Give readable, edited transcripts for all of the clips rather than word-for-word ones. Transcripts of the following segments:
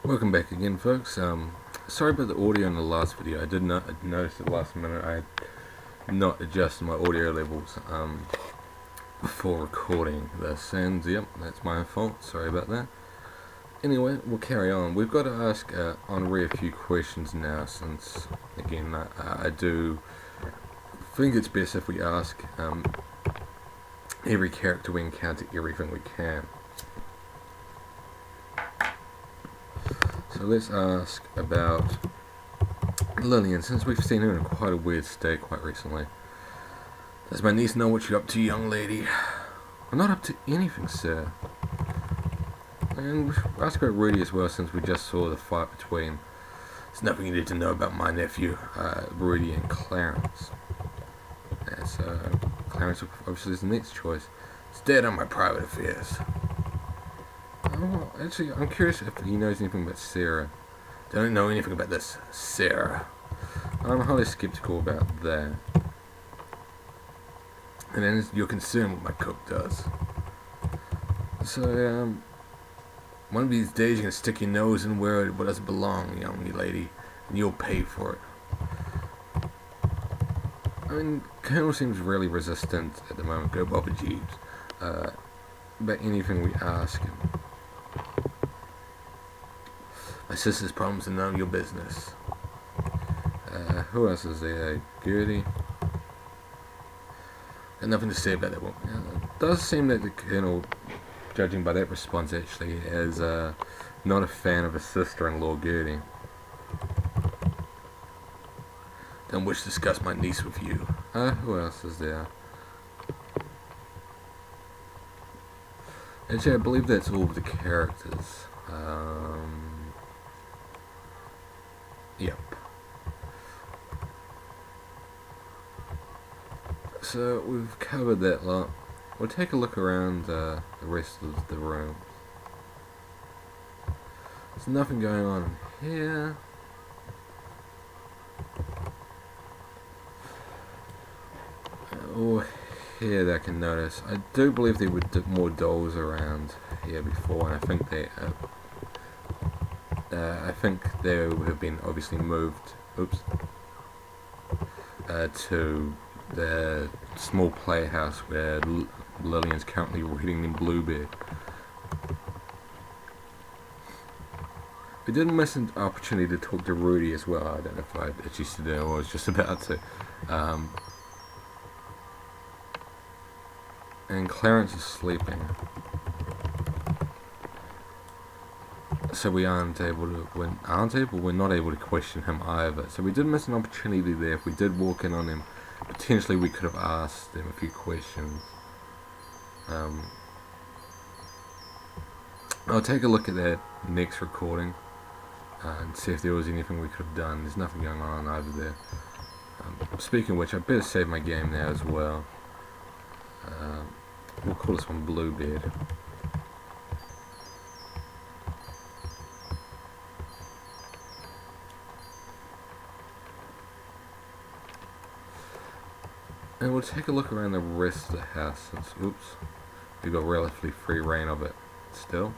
Welcome back again, folks. Sorry about the audio in the last video. I did not notice at the last minute I had not adjusted my audio levels before recording this, and yep, that's my fault. Sorry about that. Anyway, we'll carry on. We've got to ask Henri a few questions now, since again I do think it's best if we ask every character we encounter everything we can. So let's ask about Lillian, since we've seen her in quite a weird state quite recently. Does my niece know what you're up to, young lady? I'm not up to anything, sir. And we should ask about Rudy as well, since we just saw the fight between... There's nothing you need to know about my nephew, Rudy and Clarence. And so, Clarence obviously is the next choice. It's dead on my private affairs. Oh, actually, I'm curious if he knows anything about Sarah. Don't know anything about this Sarah. I'm highly skeptical about that. And then you're concerned what my cook does. So, one of these days you're gonna stick your nose in where it doesn't belong, young lady, and you'll pay for it. I mean, Colonel seems really resistant at the moment. Go Bobby Jeeves. About anything we ask him. My sister's problems are none of your business. Who else is there? Gertie. Got nothing to say about that one. It does seem that the Colonel, judging by that response, actually is not a fan of his sister-in-law, Gertie. Don't wish to discuss my niece with you. Who else is there? Actually, I believe that's all of the characters. Yep. So we've covered that lot. We'll take a look around the rest of the room. There's nothing going on in here. Or here that I can notice. I do believe there were more dolls around here before, and I think they have been obviously moved. Oops. To the small playhouse where Lillian's currently reading in Bluebeard. We did miss an opportunity to talk to Rudy as well. I don't know if I actually said it or I was just about to. And Clarence is sleeping. So we're not able to question him either. So we did miss an opportunity there. If we did walk in on him, potentially we could have asked him a few questions. I'll take a look at that next recording and see if there was anything we could have done. There's nothing going on either there. Speaking of which, I better save my game now as well. We'll call this one Bluebeard. And we'll take a look around the rest of the house since, oops, we've got relatively free reign of it still.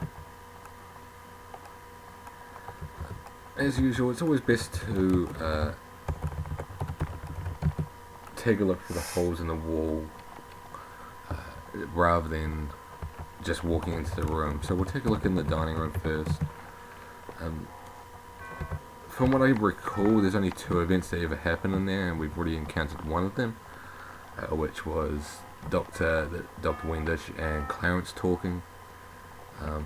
As usual, it's always best to take a look for the holes in the wall rather than just walking into the room. So we'll take a look in the dining room first. From what I recall, there's only 2 events that ever happen in there, and we've already encountered one of them. Which was Dr. Wendish and Clarence talking. But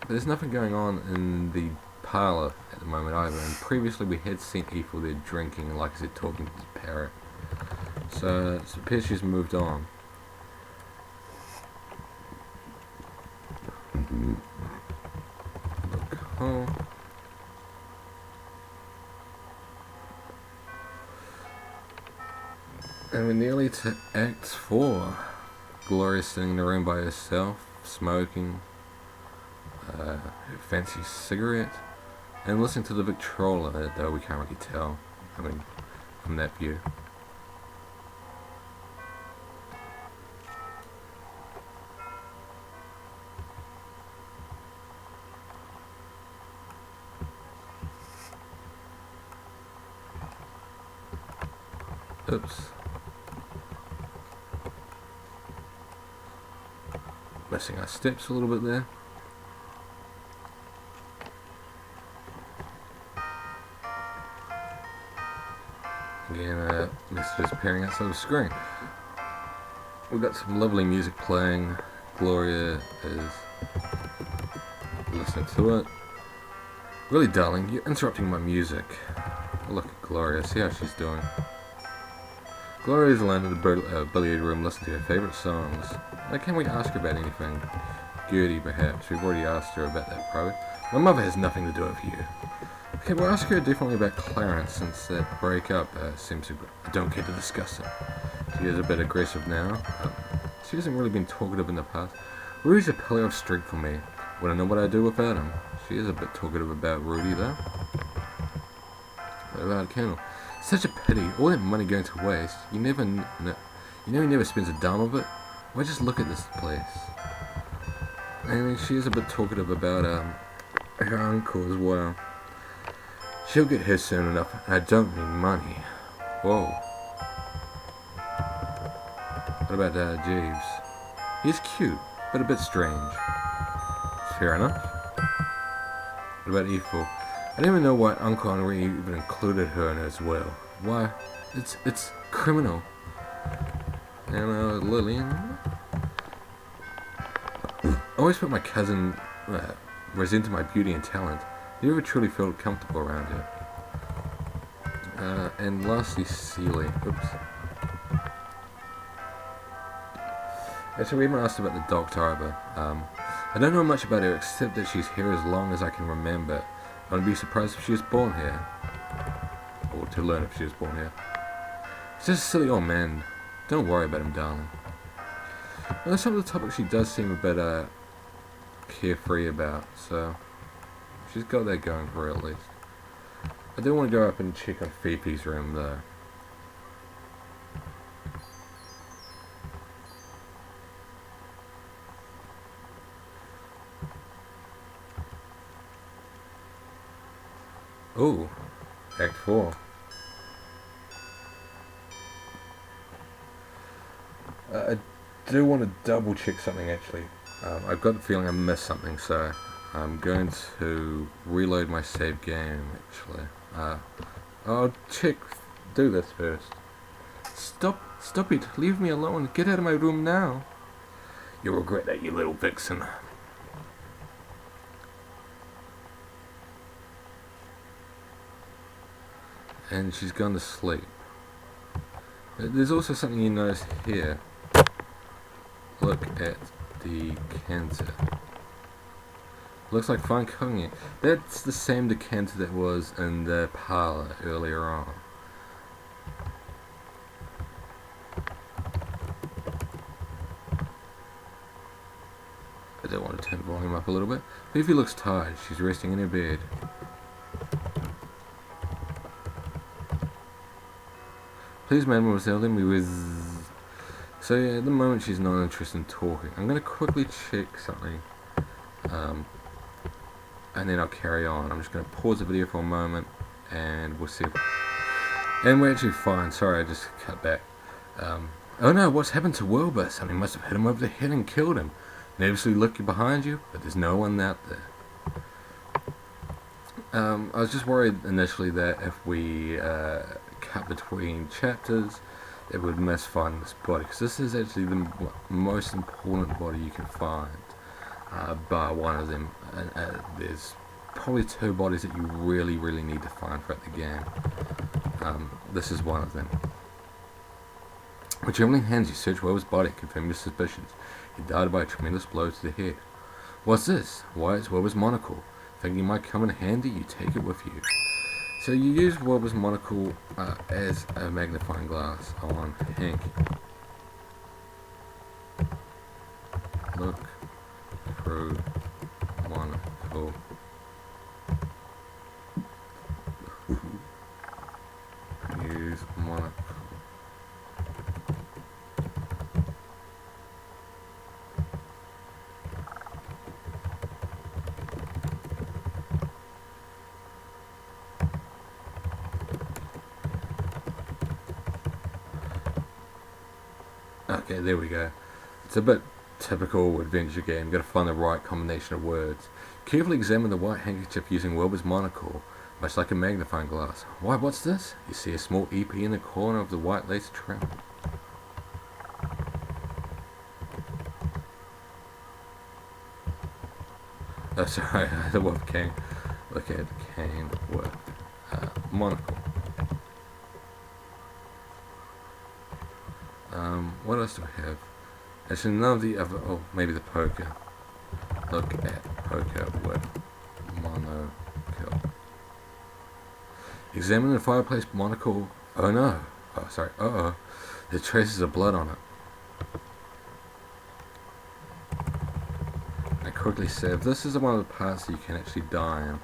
there's nothing going on in the parlour at the moment either, and previously we had seen Ethel there drinking, like I said, talking to the parrot. So it appears she's moved on. Oh. And we're nearly to Act 4. Gloria's sitting in the room by herself, smoking her fancy cigarette, and listening to the Victrola, though we can't really tell, I mean, from that view. Oops. Messing our steps a little bit there. Again, messages appearing outside the screen. We've got some lovely music playing. Gloria is listening to it. Really, darling, you're interrupting my music. Look at Gloria, see how she's doing. Gloria's alone in the billiard room listening to her favourite songs. Why can't we ask her about anything? Gertie, perhaps. We've already asked her about that, probably. My mother has nothing to do with you. Okay, we'll ask her differently about Clarence, since that breakup seems to... I don't care to discuss it. She is a bit aggressive now. She hasn't really been talkative in the past. Rudy's a pillar of strength for me. Wouldn't know what I'd do without him. She is a bit talkative about Rudy, though. What about Colonel? Such a pity. All that money going to waste. You know he never spends a dime of it. Why just look at this place? And she is a bit talkative about her uncle as well. She'll get here soon enough, and I don't need money. Whoa. What about Jeeves? He's cute, but a bit strange. Fair enough. What about Ethel? I don't even know why Uncle Henri even included her in it as well. Why? It's criminal. And Lillian? I always put my cousin resented my beauty and talent. Never truly felt comfortable around her. And lastly, Celie. Oops. Actually, we haven't asked about the doctor either. I don't know much about her except that she's here as long as I can remember. I wouldn't be surprised if she was born here. Or to learn if she was born here. He's just a silly old man. Don't worry about him, darling. Well, some of the topics she does seem a bit carefree about, so she's got that going for her at least. I do want to go up and check on Fifi's room though. Ooh, Act 4. I do want to double check something actually. I've got the feeling I missed something, so I'm going to reload my save game actually. I'll do this first. Stop it, leave me alone, get out of my room now. You'll regret that, you little vixen. And she's gone to sleep. There's also something you notice here. Look at the decanter. Looks like fine cooking. That's the same decanter that was in the parlour earlier on. I do want to turn the volume up a little bit. Fifi looks tired. She's resting in her bed. Please, mademoiselle, let me with... So yeah, at the moment she's not interested in talking. I'm going to quickly check something. And then I'll carry on. I'm just going to pause the video for a moment. And we'll see if... And we're actually fine. Sorry, I just cut back. Oh no, what's happened to Wilbur? Something must have hit him over the head and killed him. Nervously looking behind you, but there's no one out there. I was just worried initially that if we cut between chapters, it would miss finding this body, because this is actually the most important body you can find, bar one of them. There's probably two bodies that you really need to find throughout the game. This is one of them. With trembling hands you search Wilbur's body, confirm your suspicions. He died by a tremendous blow to the head. What's this? Why, it's Wilbur's monocle. Thinking it might come in handy, you take it with you. So you use Wilbur's monocle as a magnifying glass on Hank. Look through monocle. Use monocle. Okay, there we go. It's a bit typical adventure game. You've got to find the right combination of words. Carefully examine the white handkerchief using Wilbur's monocle, much like a magnifying glass. Why, what's this? You see a small EP in the corner of the white lace trim. Oh, sorry, the wolf cane. Look at cane with monocle. What else do we have? Actually, none of the other. Oh, maybe the poker. Look at poker with monocle. Examine the fireplace monocle. Oh no. Oh, sorry. Uh-oh. There's traces of blood on it. I quickly save. This is one of the parts that you can actually die in.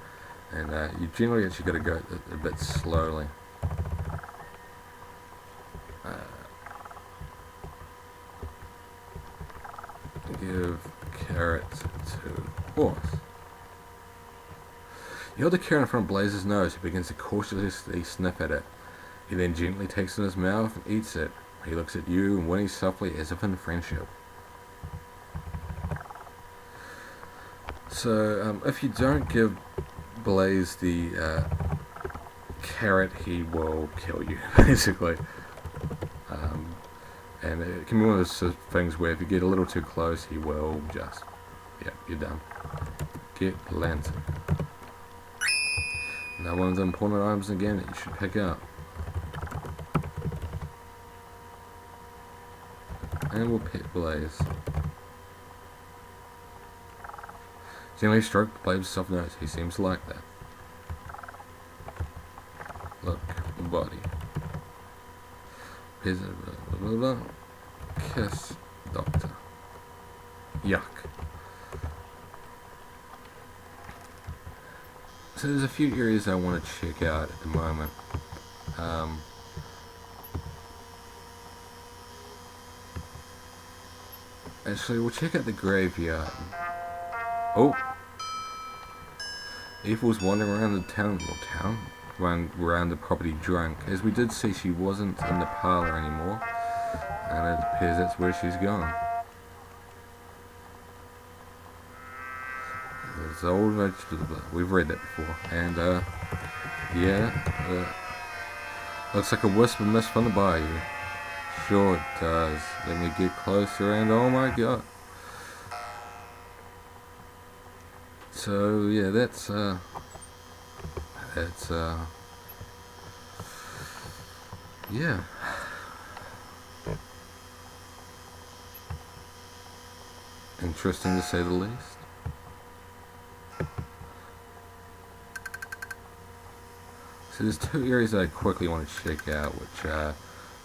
And you generally actually got to go a bit slowly. Give carrot to horse. You hold the carrot in front of Blaze's nose. He begins to cautiously sniff at it. He then gently takes it in his mouth and eats it. He looks at you and whinnies softly as if in friendship. So, if you don't give Blaze the carrot, he will kill you, basically. And it can be one of those things where if you get a little too close, he will just, yeah, you're done. Get lantern. Now one of the important items again that you should pick up. And we'll pet Blaze. Gently stroke Blaze's soft nose. He seems to like that. Look, body. Here's a blah, blah, blah. Kiss doctor. Yuck. So there's a few areas I want to check out at the moment. Actually, we'll check out the graveyard. Oh! Ethel's wandering around the town, around the property drunk. As we did see, she wasn't in the parlour anymore, and it appears that's where she's gone. There's old vegetable. We've read that before, and yeah, looks like a wisp of mist from the bayou. Sure it does. Let me get closer, and oh my god. So yeah, that's yeah. Interesting to say the least. So there's two areas that I quickly want to check out, which are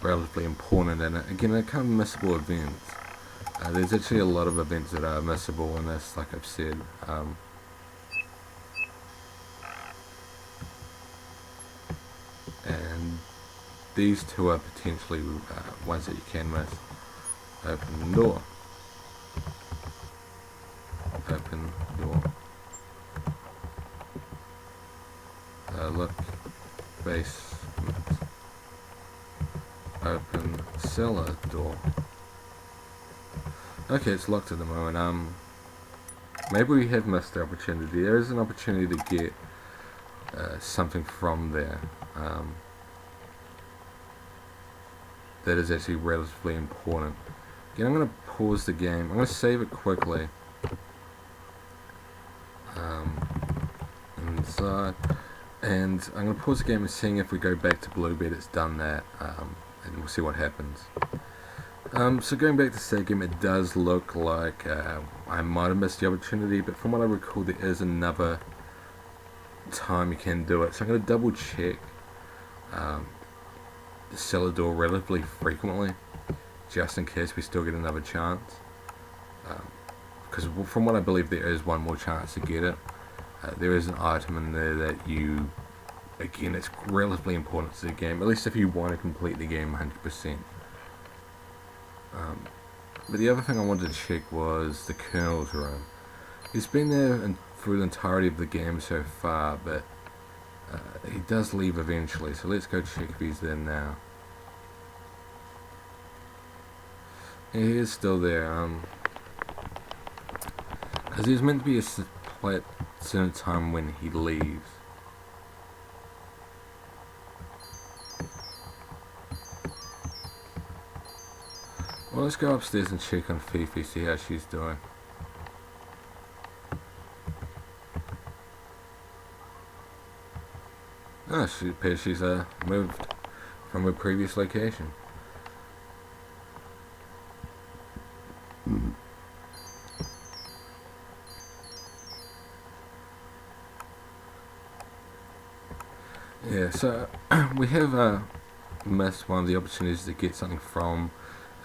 relatively important, and again, they're kind of missable events. There's actually a lot of events that are missable in this, like I've said. And these two are potentially ones that you can miss. Open the door. Open door. Look, basement. Open cellar door. Okay, it's locked at the moment. Maybe we have missed the opportunity. There is an opportunity to get something from there. That is actually relatively important. Again, I'm going to pause the game. I'm going to save it quickly. Inside. And I'm going to pause the game and seeing if we go back to Bluebird, it's done that. And we'll see what happens. So going back to save game, it does look like I might have missed the opportunity, but from what I recall, there is another time you can do it. So I'm going to double check the cellar door relatively frequently, just in case we still get another chance. Because from what I believe, there is one more chance to get it. There is an item in there that you, again, it's relatively important to the game, at least if you want to complete the game 100%. But the other thing I wanted to check was the Colonel's room. He's been there through the entirety of the game so far, but he does leave eventually, so let's go check if he's there now. He is still there. Because he's meant to be at a certain time when he leaves. Well, let's go upstairs and check on Fifi, see how she's doing. Oh, she appears she's moved from her previous location. Yeah, so we have missed one of the opportunities to get something from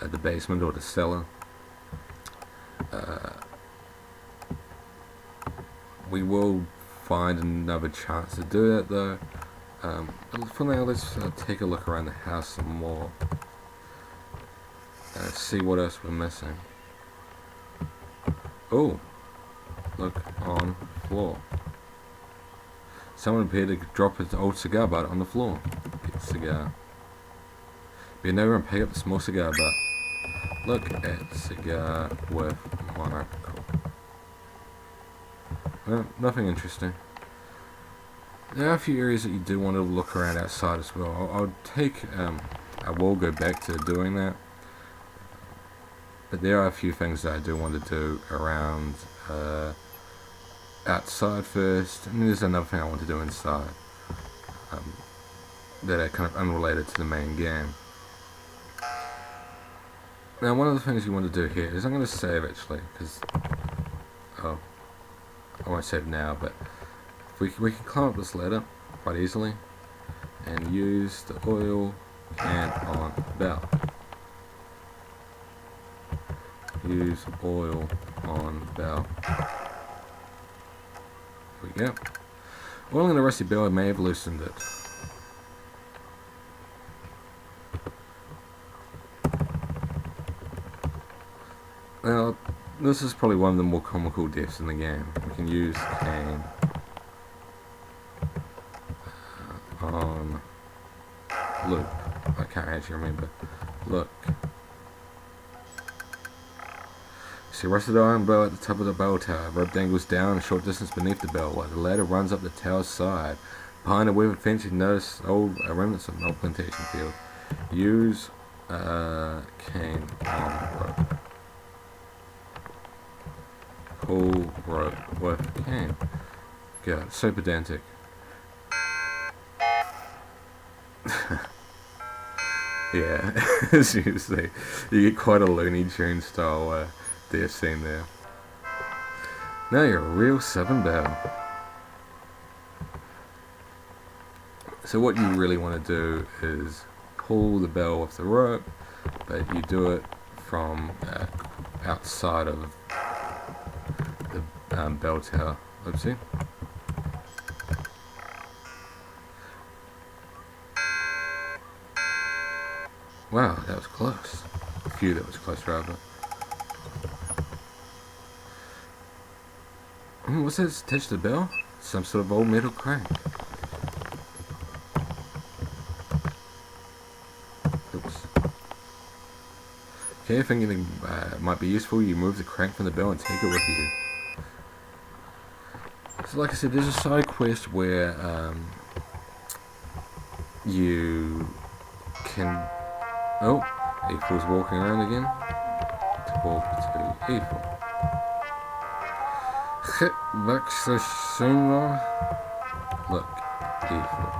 the basement or the cellar. We will find another chance to do that though. But for now, let's take a look around the house some more. See what else we're missing. Oh, look on the floor. Someone appeared to drop his old cigar butt on the floor. Get the cigar. Be never and pick up the small cigar butt. Look at cigar with Monaco. Well, nothing interesting. There are a few areas that you do want to look around outside as well. I will go back to doing that. But there are a few things that I do want to do around outside first, and there's another thing I want to do inside that are kind of unrelated to the main game. Now, one of the things you want to do here is I'm going to save actually, because I won't save now, but we can climb up this ladder quite easily and use the oil can on belt. Use oil on belt. Here we go. Oil in a rusty bell may have loosened it. Now, this is probably one of the more comical deaths in the game. We can use cane on loop. I can't actually remember. Look. See, rusted iron bell at the top of the bell tower. Rope dangles down a short distance beneath the bell, while the ladder runs up the tower's side. Behind a weathered fence, you notice old remnants of an old plantation field. Use cane on rope. Pull rope with cane. God, so pedantic. Yeah, seriously, you get quite a Looney Tunes style death scene there. Now you're a real Southern belle. So what you really want to do is pull the bell off the rope, but you do it from outside of the bell tower. Oopsie. Wow, that was close. A few that was close, rather. What's that attached to the bell? Some sort of old metal crank. Oops. Okay, if anything might be useful, you move the crank from the bell and take it with you. So like I said, there's a side quest where you can... Oh, Ethel's walking around again. Talk to Ethel. Hit back so soon, look, Ethel.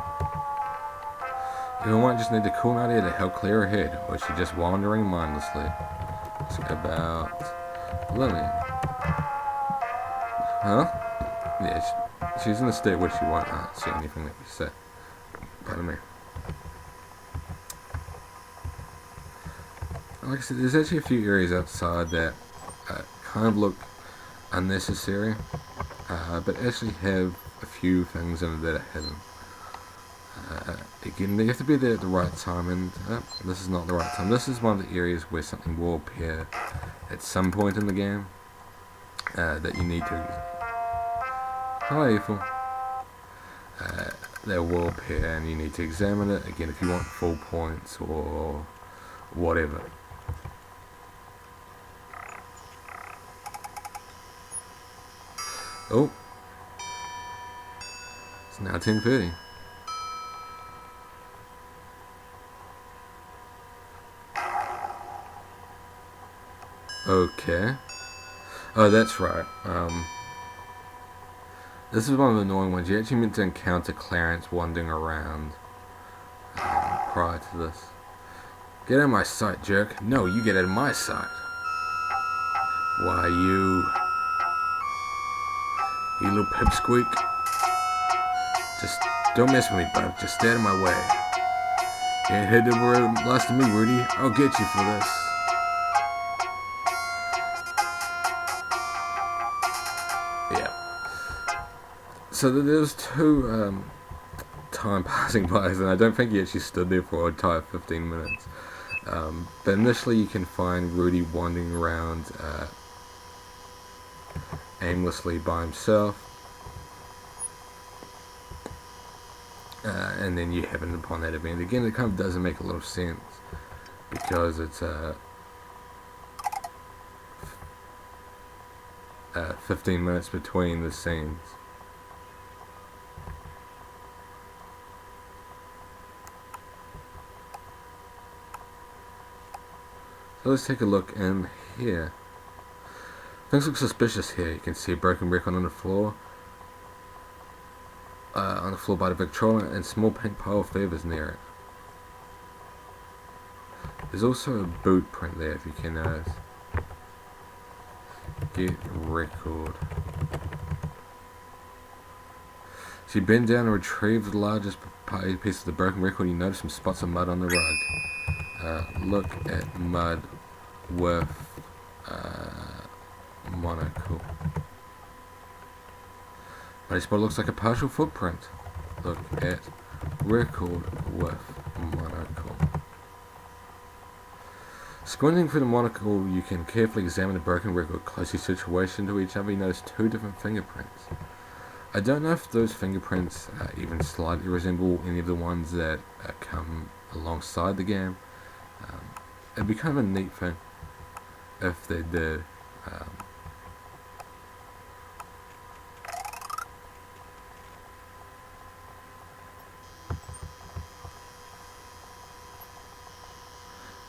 You might just need a cool idea to help clear her head, or is she just wandering mindlessly? It's about Lillian. Huh? Yeah, she's in a state where she won't see anything that you say. Pardon me. Like I said, there's actually a few areas outside that kind of look unnecessary, but actually have a few things in it that are hidden. Again, they have to be there at the right time, and this is not the right time. This is one of the areas where something will appear at some point in the game that you need to... Hi, Ethel. That will appear, and you need to examine it, again, if you want full points or whatever. Oh, it's now 10:30. Okay. Oh, that's right. This is one of the annoying ones. You actually meant to encounter Clarence wandering around prior to this. Get out of my sight, jerk. No, you get out of my sight. Why, you little pipsqueak. Just don't mess with me, bud. Just stay out of my way. You ain't head over last of me, Rudy. I'll get you for this. Yeah. So there's two time passing by, and I don't think he actually stood there for an entire 15 minutes. But initially you can find Rudy wandering around aimlessly by himself. And then you happen upon that event. Again, it kind of doesn't make a lot of sense because it's 15 minutes between the scenes. So let's take a look in here. Things look suspicious here. You can see a broken record on the floor. By the Victrola, and small pink pile of feathers near it. There's also a boot print there, if you can notice. Get record. So you bend down and retrieve the largest piece of the broken record. You notice some spots of mud on the rug. Look at mud with monocle. But spot looks like a partial footprint. Look at record with monocle. Squinting through the monocle, you can carefully examine the broken record closely situated to each other. You notice two different fingerprints. I don't know if those fingerprints even slightly resemble any of the ones that come alongside the game. It'd be kind of a neat thing if they did.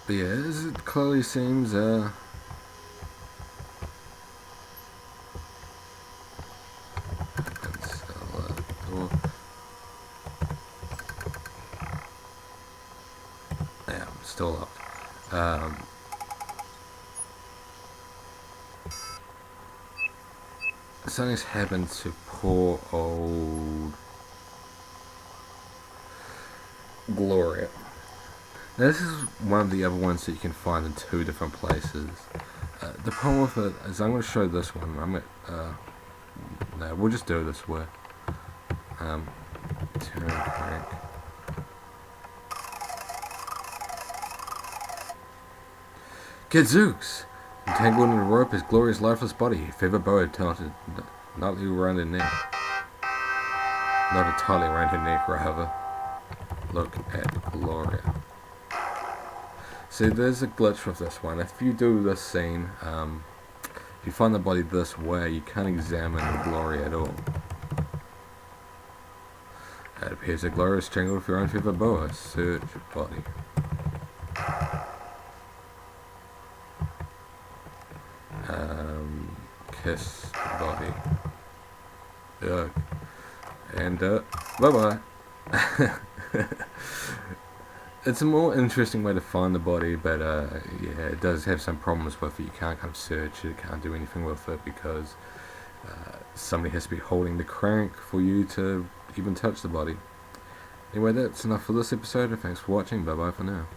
But yeah, as it clearly seems, yeah, still locked. Something's happened to poor old Gloria. Now this is one of the other ones that you can find in two different places. The problem with it is I'm going to show this one. No, we'll just do it this way. Turn crank. Gadzooks! Entangled in a rope is Gloria's lifeless body. Feather boa talented nightly around her neck. Not entirely around her neck, rather. Look at Gloria. See, there's a glitch with this one. If you do this scene, if you find the body this way, you can't examine Gloria at all. It appears that Gloria is strangled with her own feather boa. Search body. Kiss body. Ugh. And bye bye. It's a more interesting way to find the body, but yeah, it does have some problems with it. You can't kind of search it, can't do anything with it because somebody has to be holding the crank for you to even touch the body. Anyway, that's enough for this episode. Thanks for watching. Bye bye for now.